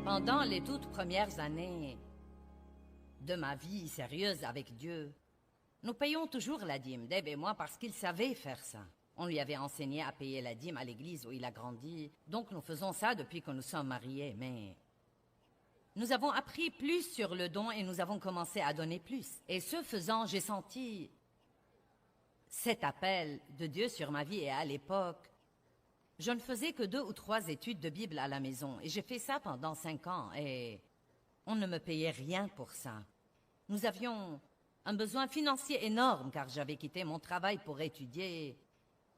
Pendant les toutes premières années de ma vie sérieuse avec Dieu, nous payons toujours la dîme, Deb et moi, parce qu'il savait faire ça. On lui avait enseigné à payer la dîme à l'église où il a grandi, donc nous faisons ça depuis que nous sommes mariés, mais nous avons appris plus sur le don et nous avons commencé à donner plus. Et ce faisant, j'ai senti cet appel de Dieu sur ma vie et à l'époque, je ne faisais que 2 ou 3 études de Bible à la maison et j'ai fait ça pendant 5 ans et on ne me payait rien pour ça. Nous avions un besoin financier énorme car j'avais quitté mon travail pour étudier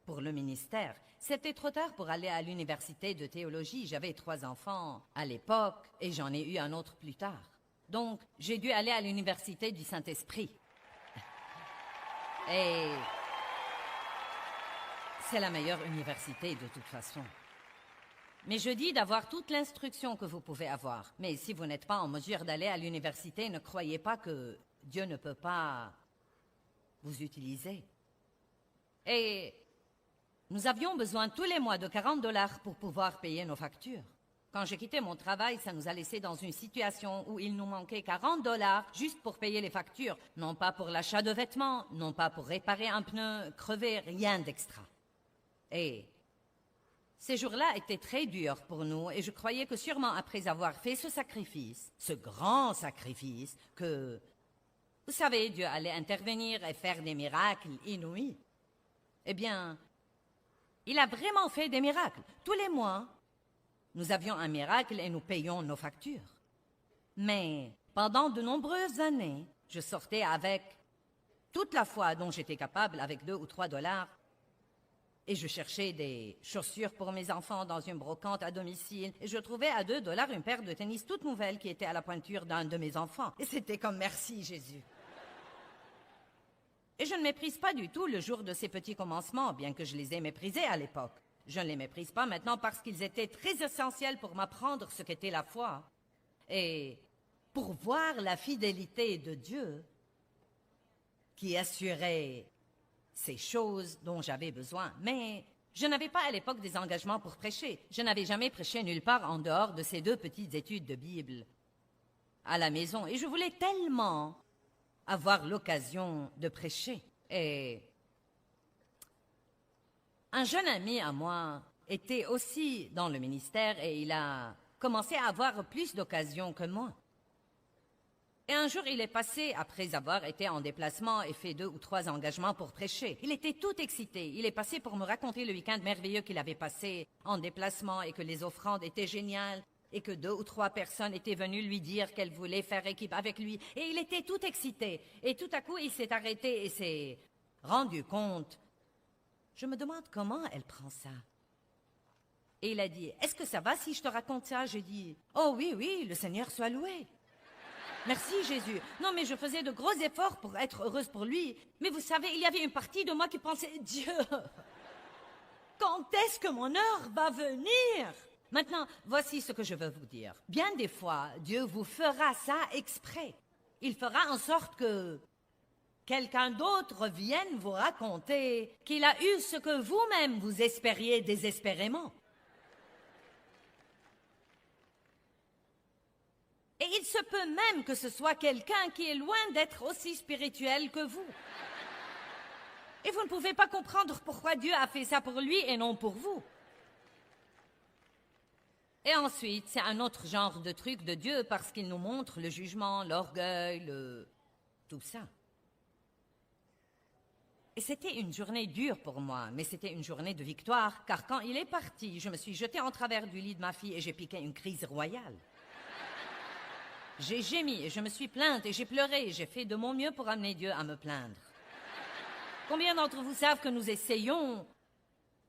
pour le ministère. C'était trop tard pour aller à l'université de théologie. J'avais 3 enfants à l'époque et j'en ai eu un autre plus tard. Donc, j'ai dû aller à l'université du Saint-Esprit. Et c'est la meilleure université de toute façon. Mais je dis d'avoir toute l'instruction que vous pouvez avoir. Mais si vous n'êtes pas en mesure d'aller à l'université, ne croyez pas que Dieu ne peut pas vous utiliser. Et nous avions besoin tous les mois de 40 $ pour pouvoir payer nos factures. Quand j'ai quitté mon travail, ça nous a laissé dans une situation où il nous manquait 40 $ juste pour payer les factures. Non pas pour l'achat de vêtements, non pas pour réparer un pneu crevé, rien d'extra. Et ces jours-là étaient très durs pour nous et je croyais que sûrement après avoir fait ce sacrifice, ce grand sacrifice, que, vous savez, Dieu allait intervenir et faire des miracles inouïs. Eh bien, il a vraiment fait des miracles. Tous les mois, nous avions un miracle et nous payions nos factures. Mais pendant de nombreuses années, je sortais avec toute la foi dont j'étais capable, avec 2 ou 3 $, et je cherchais des chaussures pour mes enfants dans une brocante à domicile, et je trouvais à 2 $ une paire de tennis toute nouvelle qui était à la pointure d'un de mes enfants. Et c'était comme merci Jésus. Et je ne méprise pas du tout le jour de ces petits commencements, bien que je les ai méprisés à l'époque. Je ne les méprise pas maintenant parce qu'ils étaient très essentiels pour m'apprendre ce qu'était la foi. Et pour voir la fidélité de Dieu qui assurait ces choses dont j'avais besoin. Mais je n'avais pas à l'époque des engagements pour prêcher. Je n'avais jamais prêché nulle part en dehors de ces 2 petites études de Bible à la maison. Et je voulais tellement avoir l'occasion de prêcher. Et un jeune ami à moi était aussi dans le ministère et il a commencé à avoir plus d'occasions que moi. Et un jour, il est passé, après avoir été en déplacement et fait 2 ou 3 engagements pour prêcher. Il était tout excité. Il est passé pour me raconter le week-end merveilleux qu'il avait passé en déplacement et que les offrandes étaient géniales et que 2 ou 3 personnes étaient venues lui dire qu'elles voulaient faire équipe avec lui. Et il était tout excité. Et tout à coup, il s'est arrêté et s'est rendu compte. Je me demande comment elle prend ça. Et il a dit, est-ce que ça va si je te raconte ça? J'ai dit, oh oui, oui, le Seigneur soit loué. Merci Jésus. Non, mais je faisais de gros efforts pour être heureuse pour lui. Mais vous savez, il y avait une partie de moi qui pensait, Dieu, quand est-ce que mon heure va venir? Maintenant, voici ce que je veux vous dire. Bien des fois, Dieu vous fera ça exprès. Il fera en sorte que quelqu'un d'autre vienne vous raconter qu'il a eu ce que vous-même vous espériez désespérément. Et il se peut même que ce soit quelqu'un qui est loin d'être aussi spirituel que vous. Et vous ne pouvez pas comprendre pourquoi Dieu a fait ça pour lui et non pour vous. Et ensuite, c'est un autre genre de truc de Dieu parce qu'il nous montre le jugement, l'orgueil, tout ça. Et c'était une journée dure pour moi, mais c'était une journée de victoire, car quand il est parti, je me suis jetée en travers du lit de ma fille et j'ai piqué une crise royale. J'ai gémi et je me suis plainte et j'ai pleuré et j'ai fait de mon mieux pour amener Dieu à me plaindre. Combien d'entre vous savent que nous essayons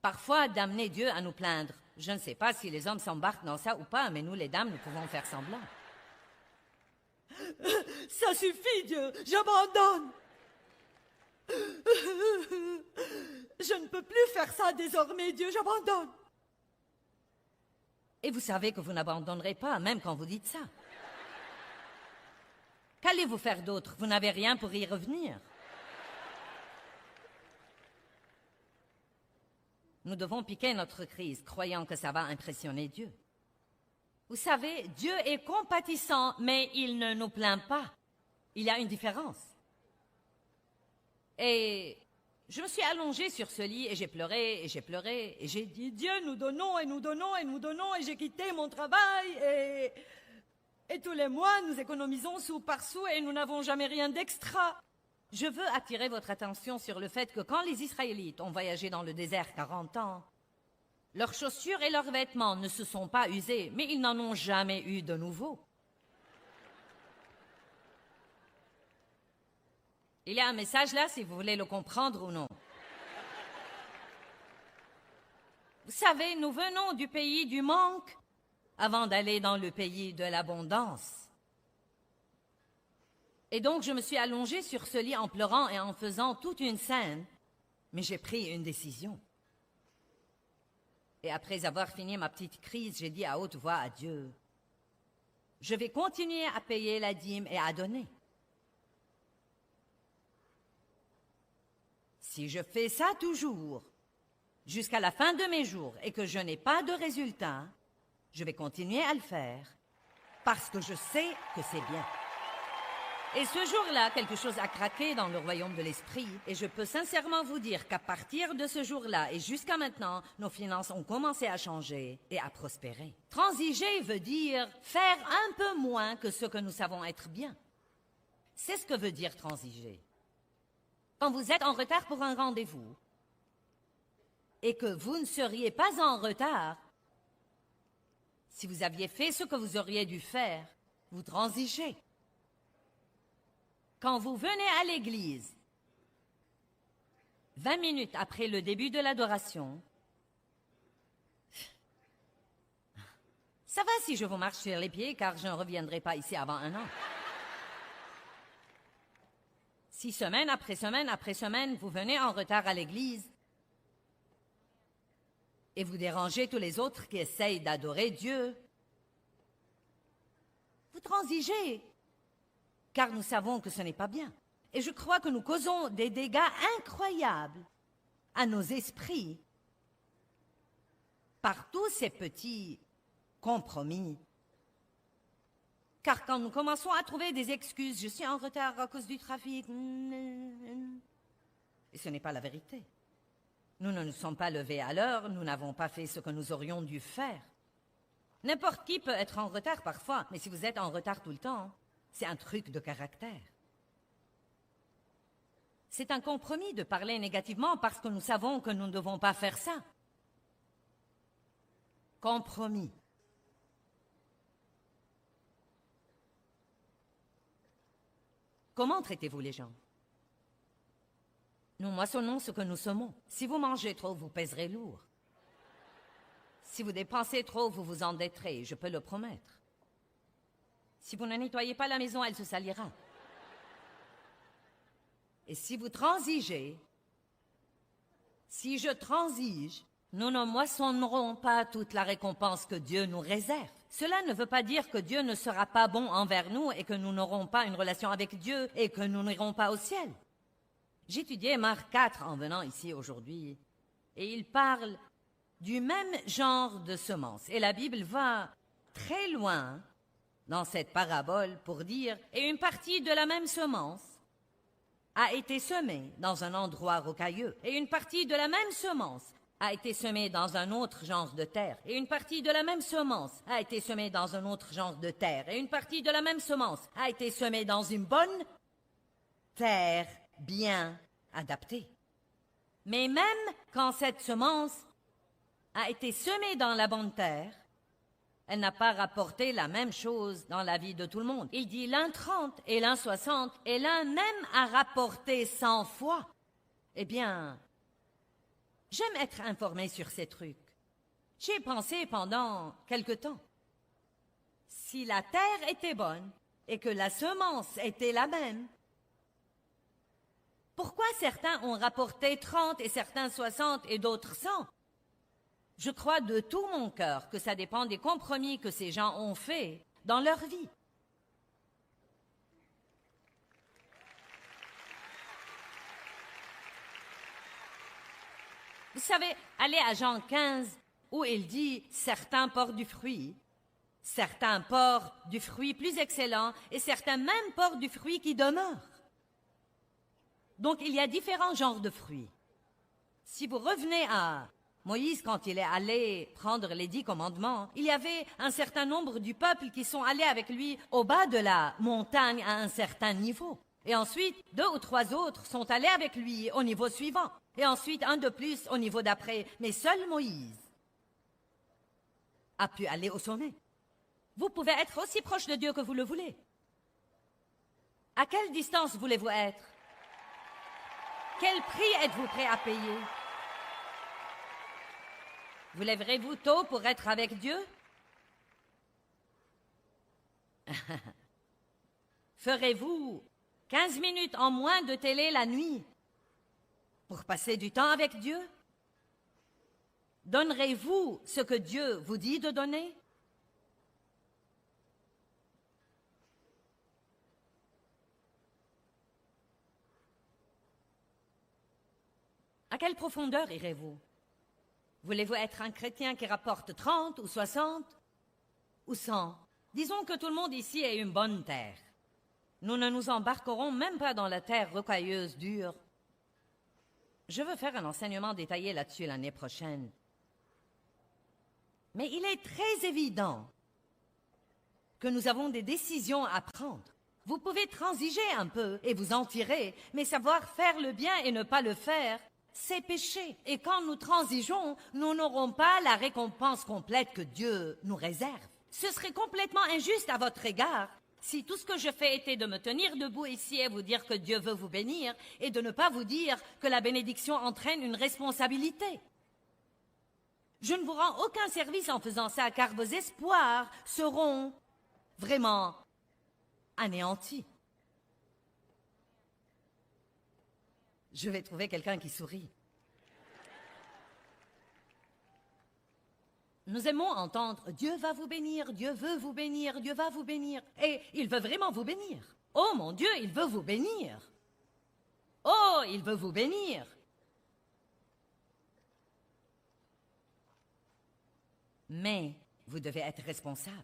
parfois d'amener Dieu à nous plaindre? Je ne sais pas si les hommes s'embarquent dans ça ou pas, mais nous les dames, nous pouvons faire semblant. Ça suffit, Dieu, j'abandonne. Je ne peux plus faire ça désormais, Dieu, j'abandonne. Et vous savez que vous n'abandonnerez pas, même quand vous dites ça. Qu'allez-vous faire d'autre? Vous n'avez rien pour y revenir. Nous devons piquer notre crise, croyant que ça va impressionner Dieu. Vous savez, Dieu est compatissant, mais il ne nous plaint pas. Il y a une différence. Et je me suis allongée sur ce lit et j'ai pleuré, et j'ai pleuré, et j'ai dit, Dieu, nous donnons, et nous donnons, et nous donnons, et j'ai quitté mon travail, et tous les mois, nous économisons sou par sou, et nous n'avons jamais rien d'extra. Je veux attirer votre attention sur le fait que quand les Israélites ont voyagé dans le désert 40 ans, leurs chaussures et leurs vêtements ne se sont pas usés, mais ils n'en ont jamais eu de nouveau. Il y a un message là, si vous voulez le comprendre ou non. Vous savez, nous venons du pays du manque avant d'aller dans le pays de l'abondance. Et donc, je me suis allongée sur ce lit en pleurant et en faisant toute une scène, mais j'ai pris une décision. Et après avoir fini ma petite crise, j'ai dit à haute voix à Dieu, « Je vais continuer à payer la dîme et à donner. Si je fais ça toujours, jusqu'à la fin de mes jours, et que je n'ai pas de résultat, je vais continuer à le faire, parce que je sais que c'est bien. » Et ce jour-là, quelque chose a craqué dans le royaume de l'esprit, et je peux sincèrement vous dire qu'à partir de ce jour-là et jusqu'à maintenant, nos finances ont commencé à changer et à prospérer. Transiger veut dire faire un peu moins que ce que nous savons être bien. C'est ce que veut dire transiger. Quand vous êtes en retard pour un rendez-vous et que vous ne seriez pas en retard, si vous aviez fait ce que vous auriez dû faire, vous transigez. Quand vous venez à l'église, 20 minutes après le début de l'adoration, ça va si je vous marche sur les pieds car je ne reviendrai pas ici avant 1 an. Si semaine après semaine après semaine, vous venez en retard à l'église et vous dérangez tous les autres qui essayent d'adorer Dieu, vous transigez, car nous savons que ce n'est pas bien. Et je crois que nous causons des dégâts incroyables à nos esprits par tous ces petits compromis. Car quand nous commençons à trouver des excuses, je suis en retard à cause du trafic, et ce n'est pas la vérité. Nous ne nous sommes pas levés à l'heure, nous n'avons pas fait ce que nous aurions dû faire. N'importe qui peut être en retard parfois, mais si vous êtes en retard tout le temps, c'est un truc de caractère. C'est un compromis de parler négativement parce que nous savons que nous ne devons pas faire ça. Compromis. Comment traitez-vous les gens? Nous moissonnons ce que nous semons. Si vous mangez trop, vous pèserez lourd. Si vous dépensez trop, vous vous endetterez, je peux le promettre. Si vous ne nettoyez pas la maison, elle se salira. Et si vous transigez, si je transige, nous ne moissonnerons pas toute la récompense que Dieu nous réserve. Cela ne veut pas dire que Dieu ne sera pas bon envers nous et que nous n'aurons pas une relation avec Dieu et que nous n'irons pas au ciel. J'étudiais Marc 4 en venant ici aujourd'hui et il parle du même genre de semence. Et la Bible va très loin dans cette parabole pour dire « Et une partie de la même semence a été semée dans un endroit rocailleux. Et une partie de la même semence a été semée dans un autre genre de terre. Et une partie de la même semence a été semée dans un autre genre de terre. Et une partie de la même semence a été semée dans une bonne terre bien adaptée. Mais même quand cette semence a été semée dans la bonne terre, elle n'a pas rapporté la même chose dans la vie de tout le monde. Il dit l'un 30 et l'un 60 et l'un même a rapporté 100 fois. Eh bien, j'aime être informée sur ces trucs. J'y ai pensé pendant quelque temps. Si la terre était bonne et que la semence était la même, pourquoi certains ont rapporté 30 et certains 60 et d'autres 100? Je crois de tout mon cœur que ça dépend des compromis que ces gens ont faits dans leur vie. Vous savez, allez à Jean 15, où il dit « Certains portent du fruit, Certains portent du fruit plus excellent et certains même portent du fruit qui demeure. Donc il y a différents genres de fruits. Si vous revenez à Moïse, quand il est allé prendre les 10 commandements, il y avait un certain nombre du peuple qui sont allés avec lui au bas de la montagne à un certain niveau. Et ensuite, 2 ou 3 autres sont allés avec lui au niveau suivant. Et ensuite, un de plus au niveau d'après. Mais seul Moïse a pu aller au sommet. Vous pouvez être aussi proche de Dieu que vous le voulez. À quelle distance voulez-vous être? Quel prix êtes-vous prêt à payer? Vous lèverez-vous tôt pour être avec Dieu? Ferez-vous 15 minutes en moins de télé la nuit pour passer du temps avec Dieu? Donnerez-vous ce que Dieu vous dit de donner? À quelle profondeur irez-vous? Voulez-vous être un chrétien qui rapporte 30 ou 60 ou 100? Disons que tout le monde ici ait une bonne terre. Nous ne nous embarquerons même pas dans la terre rocailleuse dure. Je veux faire un enseignement détaillé là-dessus l'année prochaine. Mais il est très évident que nous avons des décisions à prendre. Vous pouvez transiger un peu et vous en tirer, mais savoir faire le bien et ne pas le faire, c'est péché. Et quand nous transigeons, nous n'aurons pas la récompense complète que Dieu nous réserve. Ce serait complètement injuste à votre égard si tout ce que je fais était de me tenir debout ici et vous dire que Dieu veut vous bénir et de ne pas vous dire que la bénédiction entraîne une responsabilité. Je ne vous rends aucun service en faisant ça, car vos espoirs seront vraiment anéantis. Je vais trouver quelqu'un qui sourit. Nous aimons entendre « Dieu va vous bénir, Dieu veut vous bénir, Dieu va vous bénir ». Et il veut vraiment vous bénir. Oh mon Dieu, il veut vous bénir. Oh, il veut vous bénir. Mais vous devez être responsable.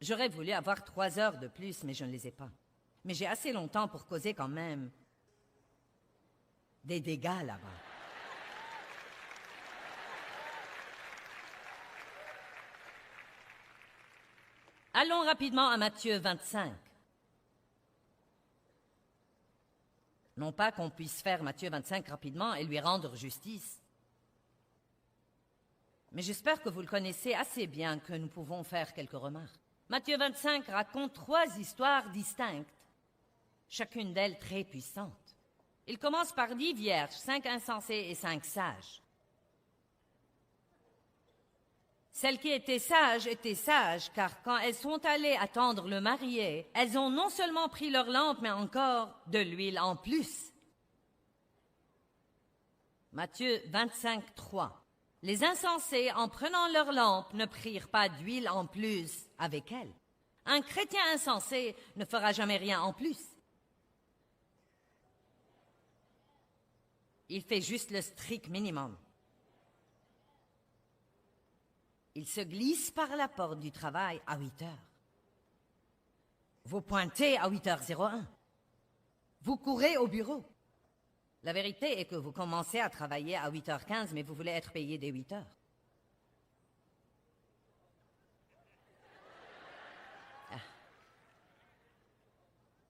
J'aurais voulu avoir 3 heures de plus, mais je ne les ai pas. Mais j'ai assez longtemps pour causer quand même des dégâts là-bas. Allons rapidement à Matthieu 25. Non pas qu'on puisse faire Matthieu 25 rapidement et lui rendre justice. Mais j'espère que vous le connaissez assez bien que nous pouvons faire quelques remarques. Matthieu 25 raconte 3 histoires distinctes, chacune d'elles très puissante. Il commence par 10 vierges, 5 insensés et 5 sages. Celles qui étaient sages, car quand elles sont allées attendre le marié, elles ont non seulement pris leur lampe, mais encore de l'huile en plus. Matthieu 25, 3. Les insensés, en prenant leur lampe, ne prirent pas d'huile en plus avec elles. Un chrétien insensé ne fera jamais rien en plus. Il fait juste le strict minimum. Il se glisse par la porte du travail à 8 heures. Vous pointez à 8h01. Vous courez au bureau. La vérité est que vous commencez à travailler à 8h15, mais vous voulez être payé dès 8h.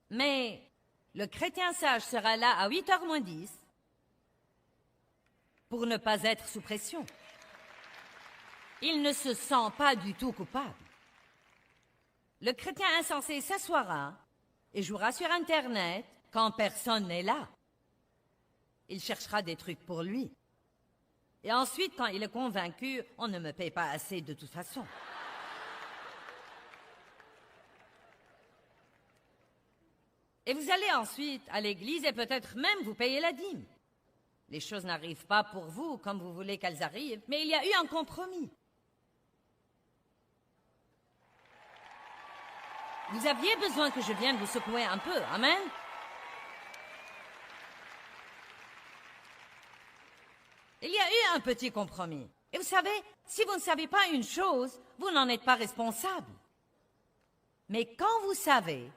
Mais le chrétien sage sera là à 8h moins 10 pour ne pas être sous pression. Il ne se sent pas du tout coupable. Le chrétien insensé s'assoira et jouera sur Internet quand personne n'est là. Il cherchera des trucs pour lui. Et ensuite, quand il est convaincu, on ne me paye pas assez de toute façon. Et vous allez ensuite à l'église et peut-être même vous payer la dîme. Les choses n'arrivent pas pour vous comme vous voulez qu'elles arrivent, mais il y a eu un compromis. Vous aviez besoin que je vienne vous secouer un peu, amen? Il y a eu un petit compromis. Et vous savez, si vous ne savez pas une chose, vous n'en êtes pas responsable. Mais quand vous savez,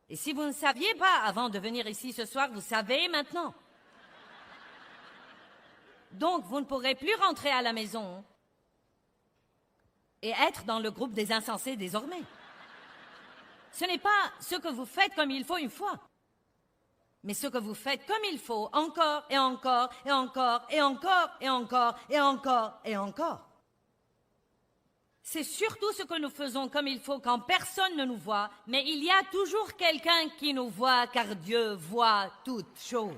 et si vous ne saviez pas avant de venir ici ce soir, vous savez maintenant. Donc, vous ne pourrez plus rentrer à la maison et être dans le groupe des insensés désormais. Ce n'est pas ce que vous faites comme il faut une fois, mais ce que vous faites comme il faut encore et encore et encore et encore et encore et encore et encore. C'est surtout ce que nous faisons comme il faut quand personne ne nous voit, mais il y a toujours quelqu'un qui nous voit car Dieu voit toutes choses.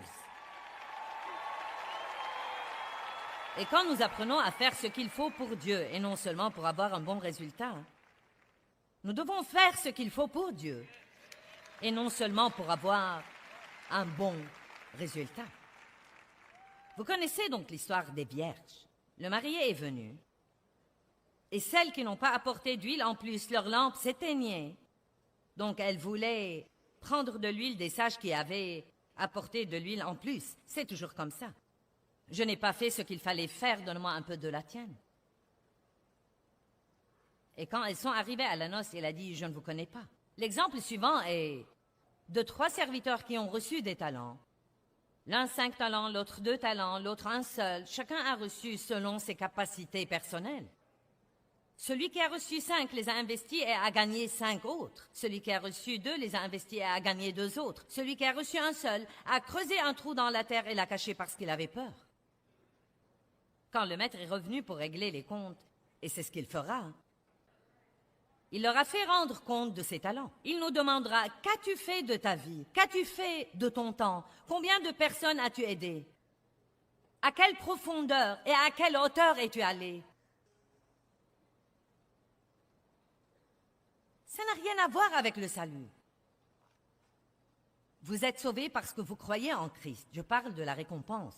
Et quand nous apprenons à faire ce qu'il faut pour Dieu, et non seulement pour avoir un bon résultat, nous devons faire ce qu'il faut pour Dieu, et non seulement pour avoir un bon résultat. Vous connaissez donc l'histoire des vierges. Le marié est venu, et celles qui n'ont pas apporté d'huile en plus, leur lampe s'éteignait. Donc elles voulaient prendre de l'huile des sages qui avaient apporté de l'huile en plus. C'est toujours comme ça. Je n'ai pas fait ce qu'il fallait faire, donne-moi un peu de la tienne. Et quand elles sont arrivées à la noce, il a dit, je ne vous connais pas. L'exemple suivant est de 3 serviteurs qui ont reçu des talents. L'un 5 talents, l'autre 2 talents, l'autre un seul. Chacun a reçu selon ses capacités personnelles. Celui qui a reçu 5 les a investis et a gagné 5 autres. Celui qui a reçu 2 les a investis et a gagné 2 autres. Celui qui a reçu un seul a creusé un trou dans la terre et l'a caché parce qu'il avait peur. Quand le maître est revenu pour régler les comptes, et c'est ce qu'il fera, il leur a fait rendre compte de ses talents. Il nous demandera, qu'as-tu fait de ta vie? Qu'as-tu fait de ton temps? Combien de personnes as-tu aidé? À quelle profondeur et à quelle hauteur es-tu allé? Ça n'a rien à voir avec le salut. Vous êtes sauvés parce que vous croyez en Christ. Je parle de la récompense.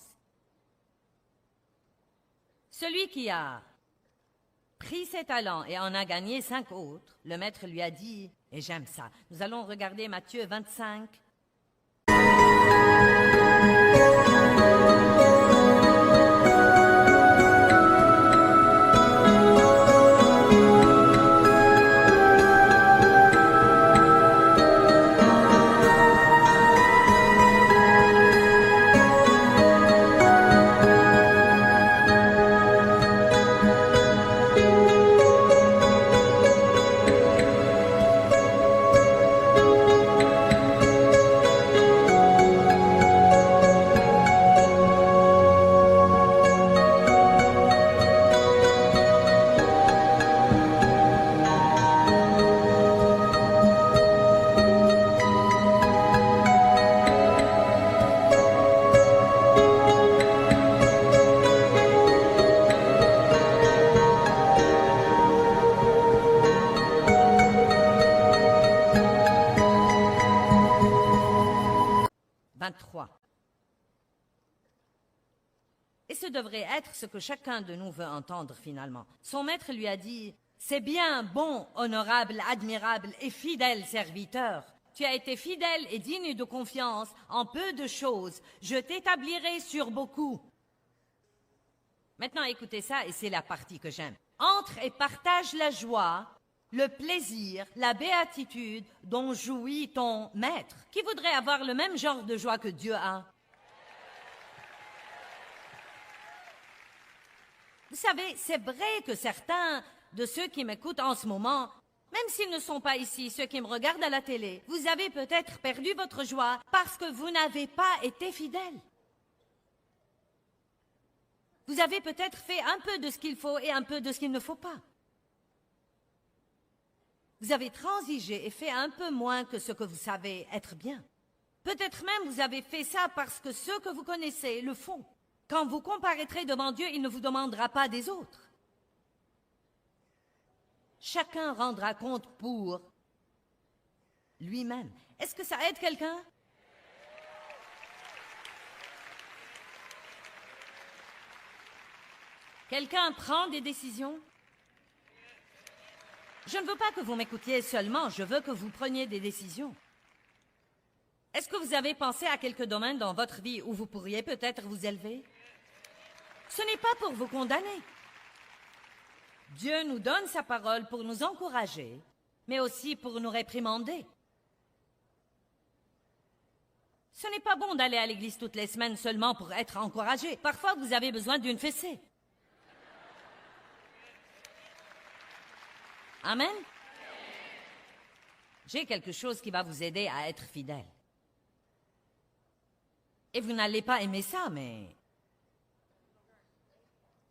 Celui qui a pris ses talents et en a gagné 5 autres, le maître lui a dit, et j'aime ça, nous allons regarder Matthieu 25. Et ce devrait être ce que chacun de nous veut entendre finalement. Son maître lui a dit, « C'est bien, bon, honorable, admirable et fidèle serviteur. Tu as été fidèle et digne de confiance en peu de choses. Je t'établirai sur beaucoup. » Maintenant, écoutez ça, et c'est la partie que j'aime. « Entre et partage la joie, le plaisir, la béatitude dont jouit ton maître. » Qui voudrait avoir le même genre de joie que Dieu a? Vous savez, c'est vrai que certains de ceux qui m'écoutent en ce moment, même s'ils ne sont pas ici, ceux qui me regardent à la télé, vous avez peut-être perdu votre joie parce que vous n'avez pas été fidèle. Vous avez peut-être fait un peu de ce qu'il faut et un peu de ce qu'il ne faut pas. Vous avez transigé et fait un peu moins que ce que vous savez être bien. Peut-être même vous avez fait ça parce que ceux que vous connaissez le font. Quand vous comparaîtrez devant Dieu, il ne vous demandera pas des autres. Chacun rendra compte pour lui-même. Est-ce que ça aide quelqu'un? Quelqu'un prend des décisions? Je ne veux pas que vous m'écoutiez seulement, je veux que vous preniez des décisions. Est-ce que vous avez pensé à quelques domaines dans votre vie où vous pourriez peut-être vous élever? Ce n'est pas pour vous condamner. Dieu nous donne sa parole pour nous encourager, mais aussi pour nous réprimander. Ce n'est pas bon d'aller à l'église toutes les semaines seulement pour être encouragé. Parfois, vous avez besoin d'une fessée. Amen. J'ai quelque chose qui va vous aider à être fidèle. Et vous n'allez pas aimer ça, mais...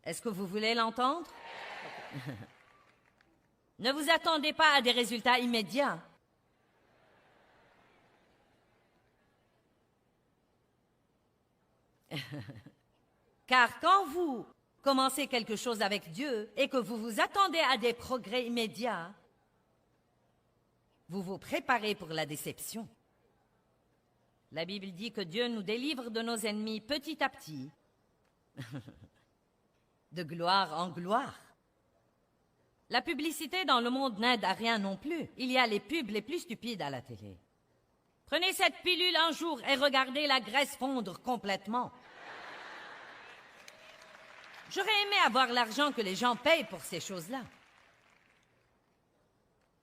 Est-ce que vous voulez l'entendre? Ne vous attendez pas à des résultats immédiats. Car quand vous commencez quelque chose avec Dieu et que vous vous attendez à des progrès immédiats, vous vous préparez pour la déception. La Bible dit que Dieu nous délivre de nos ennemis petit à petit, de gloire en gloire. La publicité dans le monde n'aide à rien non plus. Il y a les pubs les plus stupides à la télé. Prenez cette pilule un jour et regardez la graisse fondre complètement. J'aurais aimé avoir l'argent que les gens payent pour ces choses-là.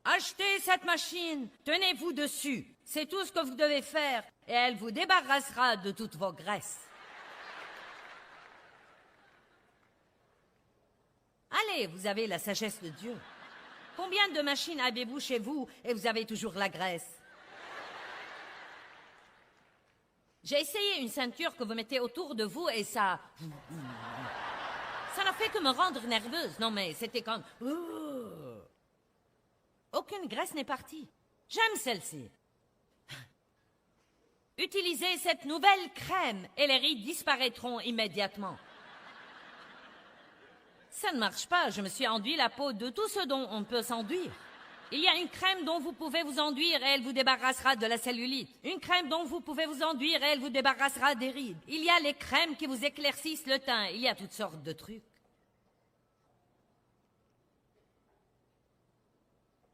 Achetez cette machine, tenez-vous dessus. C'est tout ce que vous devez faire et elle vous débarrassera de toutes vos graisses. Allez, vous avez la sagesse de Dieu. Combien de machines avez-vous chez vous et vous avez toujours la graisse? J'ai essayé une ceinture que vous mettez autour de vous et ça... Ça n'a fait que me rendre nerveuse. Non mais c'était comme... Aucune graisse n'est partie. J'aime celle-ci. Utilisez cette nouvelle crème et les rides disparaîtront immédiatement. Ça ne marche pas. Je me suis enduit la peau de tout ce dont on peut s'enduire. Il y a une crème dont vous pouvez vous enduire et elle vous débarrassera de la cellulite. Une crème dont vous pouvez vous enduire et elle vous débarrassera des rides. Il y a les crèmes qui vous éclaircissent le teint. Il y a toutes sortes de trucs.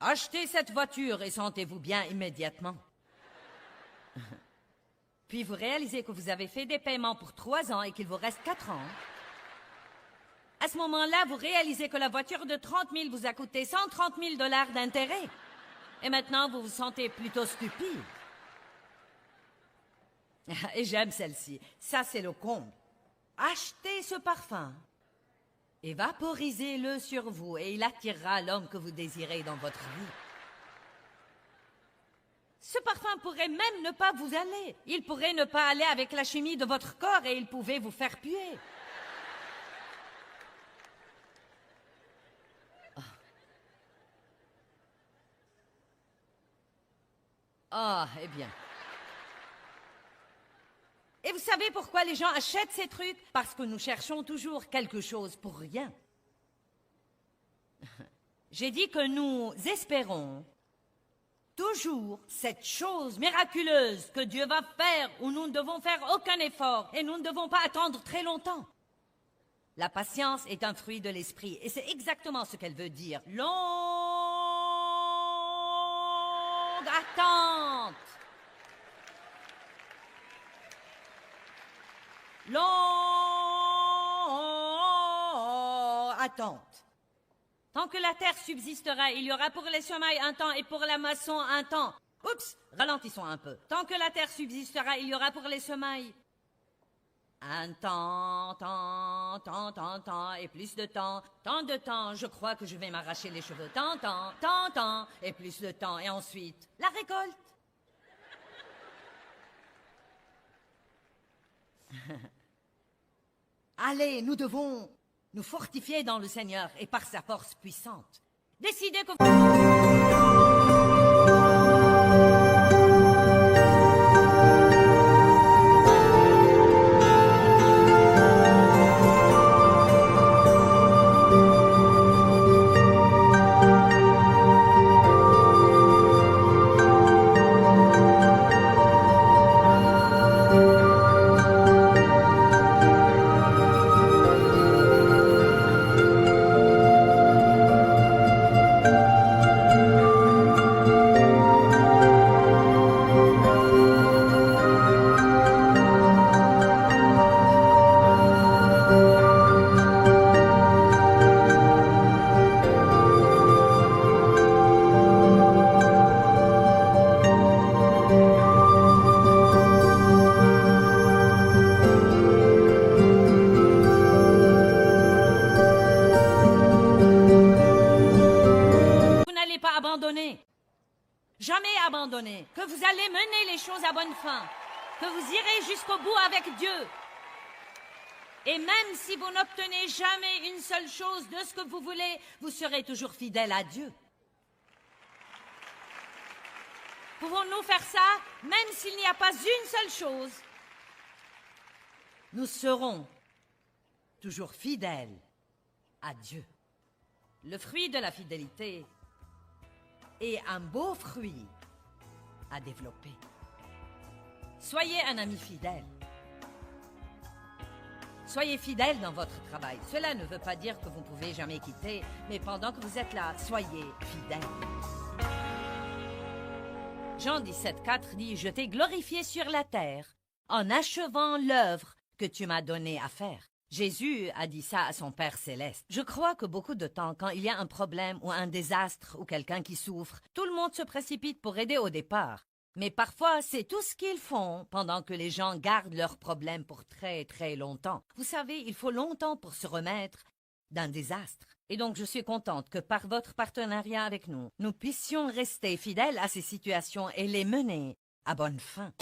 Achetez cette voiture et sentez-vous bien immédiatement. Puis vous réalisez que vous avez fait des paiements pour 3 ans et qu'il vous reste 4 ans. À ce moment-là, vous réalisez que la voiture de 30 000 vous a coûté 130 000 $ d'intérêt. Et maintenant, vous vous sentez plutôt stupide. Et j'aime celle-ci. Ça, c'est le comble. Achetez ce parfum et vaporisez-le sur vous et il attirera l'homme que vous désirez dans votre vie. Ce parfum pourrait même ne pas vous aller. Il pourrait ne pas aller avec la chimie de votre corps et il pouvait vous faire puer. Ah, eh bien. Et vous savez pourquoi les gens achètent ces trucs? Parce que nous cherchons toujours quelque chose pour rien. J'ai dit que nous espérons toujours cette chose miraculeuse que Dieu va faire où nous ne devons faire aucun effort et nous ne devons pas attendre très longtemps. La patience est un fruit de l'esprit et c'est exactement ce qu'elle veut dire. Longue attente. Longue attente. Tant que la terre subsistera, il y aura pour les semailles un temps et pour la moisson un temps. Oups, ralentissons un peu. Tant que la terre subsistera, il y aura pour les semailles un temps, et plus de temps, tant de temps, je crois que je vais m'arracher les cheveux. Temps, et plus de temps, et ensuite, la récolte. Allez, nous devons nous fortifier dans le Seigneur et par sa force puissante. Décidez que... abandonner, que vous allez mener les choses à bonne fin, que vous irez jusqu'au bout avec Dieu. Et même si vous n'obtenez jamais une seule chose de ce que vous voulez, vous serez toujours fidèle à Dieu. Pouvons-nous faire ça, même s'il n'y a pas une seule chose? Nous serons toujours fidèles à Dieu. Le fruit de la fidélité est un beau fruit à développer. Soyez un ami fidèle. Soyez fidèle dans votre travail. Cela ne veut pas dire que vous ne pouvez jamais quitter, mais pendant que vous êtes là, soyez fidèle. Jean 17,4 dit « Je t'ai glorifié sur la terre en achevant l'œuvre que tu m'as donnée à faire. » Jésus a dit ça à son Père céleste. Je crois que beaucoup de temps, quand il y a un problème ou un désastre ou quelqu'un qui souffre, tout le monde se précipite pour aider au départ. Mais parfois, c'est tout ce qu'ils font pendant que les gens gardent leurs problèmes pour très très longtemps. Vous savez, il faut longtemps pour se remettre d'un désastre. Et donc, je suis contente que par votre partenariat avec nous, nous puissions rester fidèles à ces situations et les mener à bonne fin.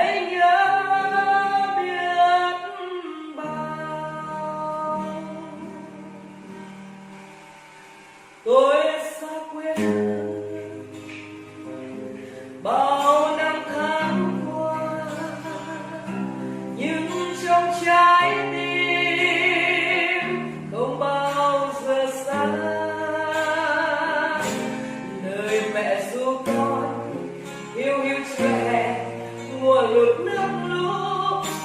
ngây nhớ biết bao. Tôi xa quê bao năm tháng qua, nhưng trong trái tim không bao giờ xa. Lời mẹ ru con hiu hiu trẻ mùa lụt nước lũ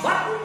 bắt